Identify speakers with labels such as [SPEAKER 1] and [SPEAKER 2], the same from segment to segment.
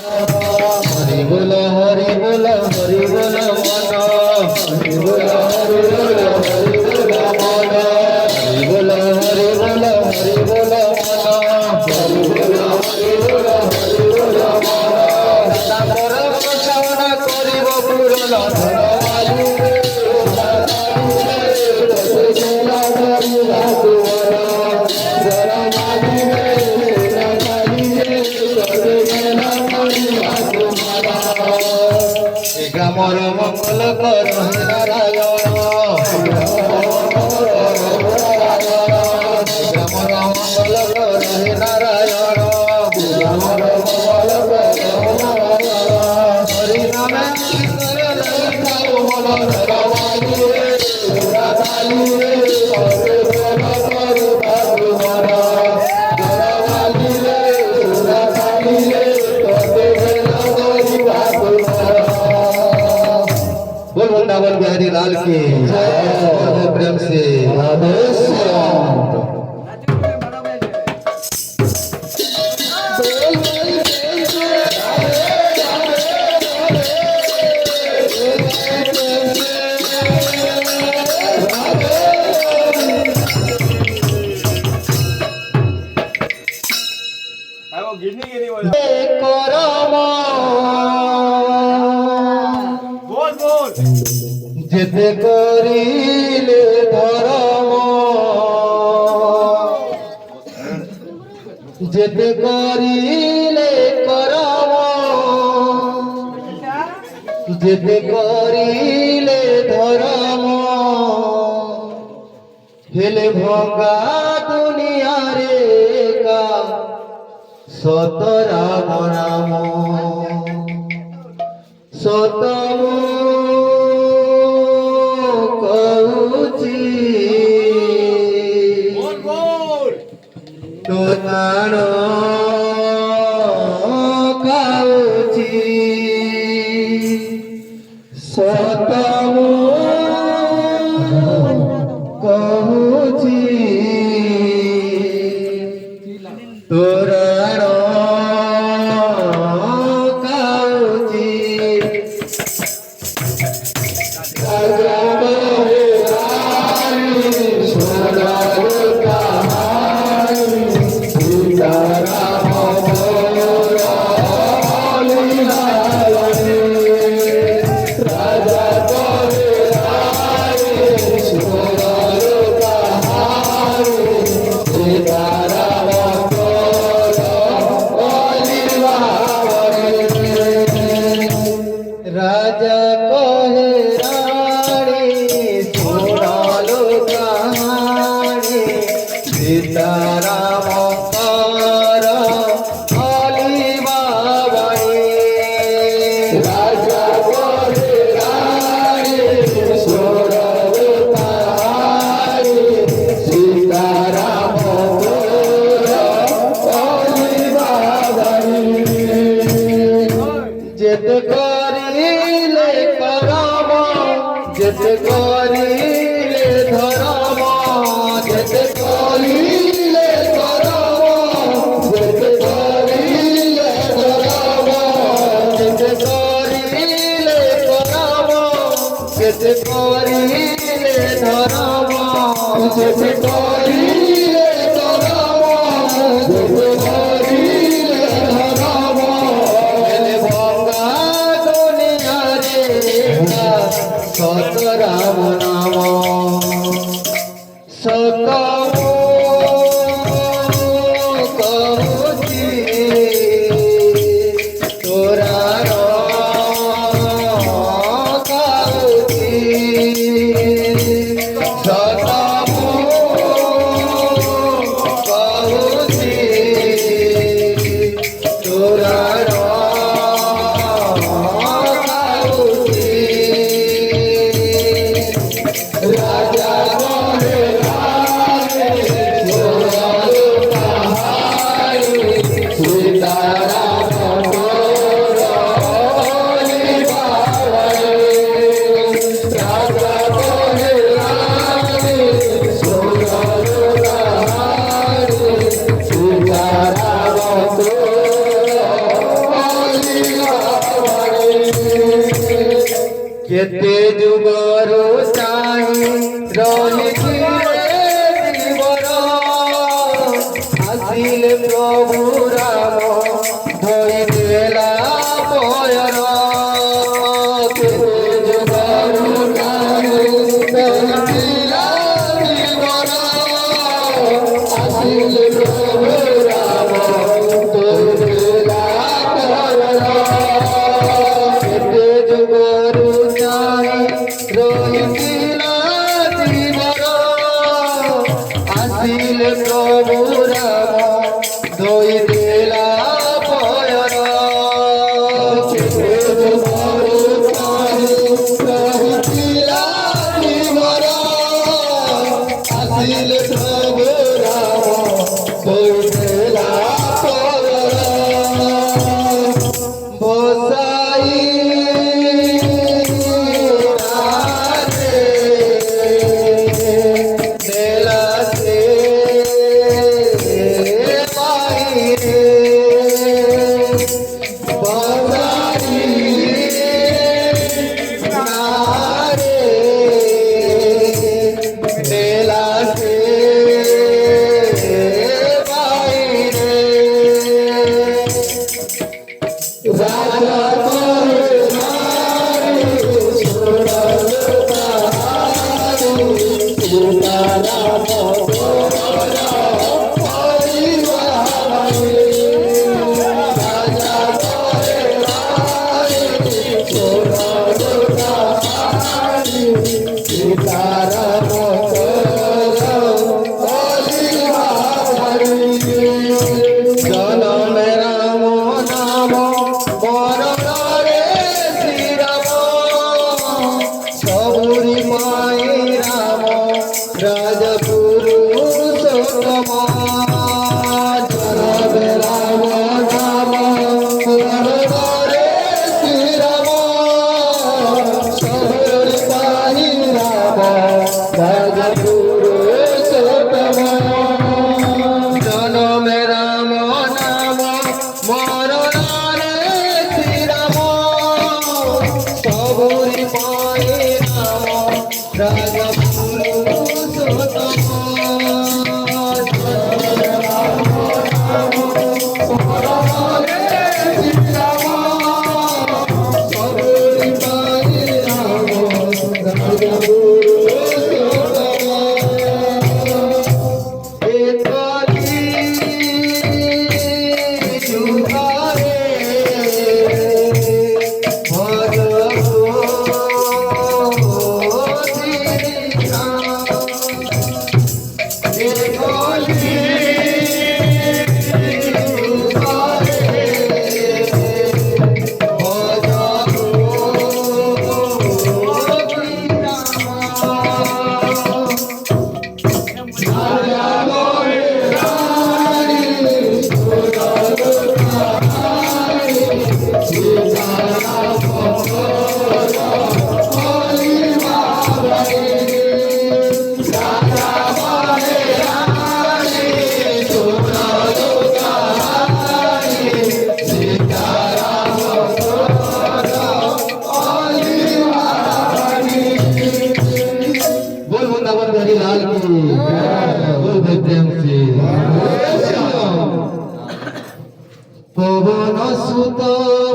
[SPEAKER 1] हरि बोल हरि बोल हरि बोल मन हरि बोल हरि बोल हरि बोल मन हरि बोल हरि बोल हरि बोल मन हरि बोल हरि बोल हरि बोल मन तापर प्रसावना करिब पूरण धनवाली ग्रामर मंगल कर नारायण ग्रामर मंगल कर नारायण ग्रामर मंगल कर हरि नाम बोल वृंदावन बिहारी लाल की जय प्रेम से राधे श्याम যেতে করিলে ধর্ম যেতে করিলে করম যেতে করিলে ধর্ম হেলে ভঙ্গা দুনিয়ারে কা সতরাম নাম সতম নাণ খাউছি সতম কহুছি তোরাণ খাউছি राजा कहे रानी सुनालो कहानी सीताराम कर अली बाबानी राजा कहे रानी सुनालो कहानी सीताराम कर अली बाबानी जित যেতে করিলে ধর্ম যেতে করিলে ধর্ম যেতে করিলে ধর্ম যেতে করিলে ধর্ম যেতে করিলে ধর্ম যেতে করিলে ধর্ম যেতে করিলে ধর্ম হেলে ভঙ্গা দুনিয়ারে সতরাম নাম সতম কহুছি তোরাণ খাউছি সতম केते जुगरु चाहि रहिछि जीवन आसिले प्रभु राम धोई देला पयर केते जुगरु चाहि रहिला जीवन आसिले प्रभु राम धोई देला पयर केते जुगरु রহিলা জীবন আসিলে প্রভু রাম ধোই দেলা পয়র রহিলা জীবন আসিলে প্রভু রাম ধোই দেলা পয়র বসাই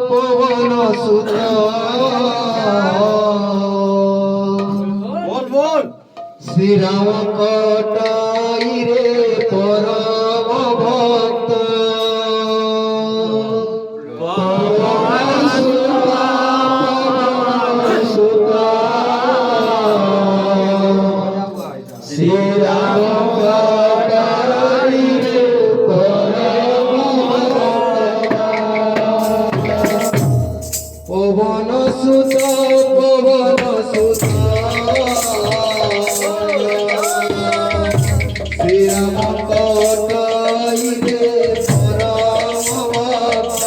[SPEAKER 1] পবন সুত শ্রীরাম কটাইরে পরম ভক্ত শ্রীরাম কটাইরে পরম পবন সুত শ্রীরাম কটাইরে পরম ভক্ত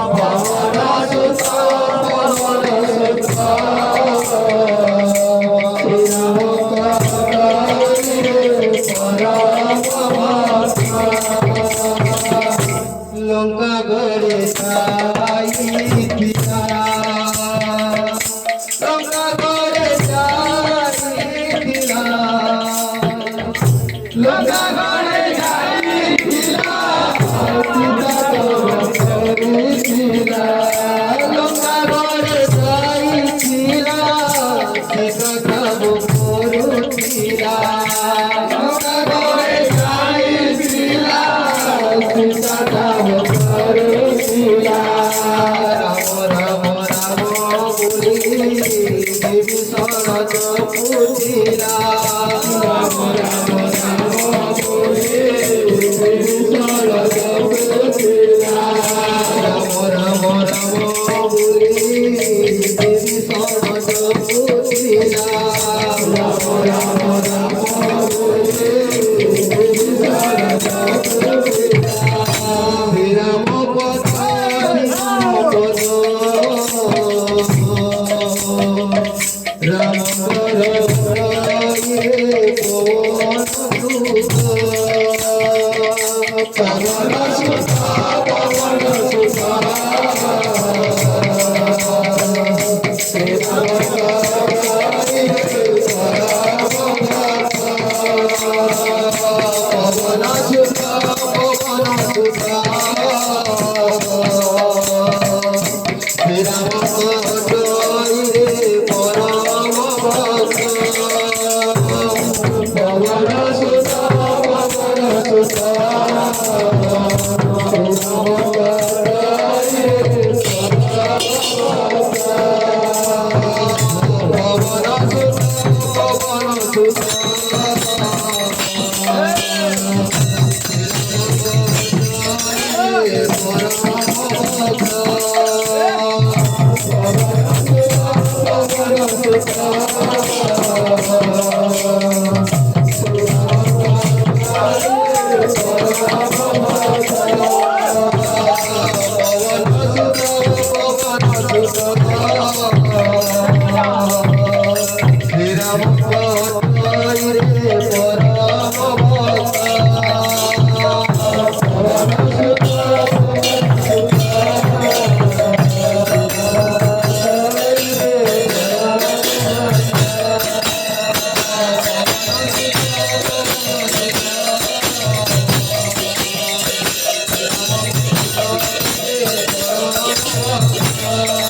[SPEAKER 1] পবন সুত শ্রীরাম কটাইরে পরম ভক্ত লঙ্কা গড়ে ছাই Hare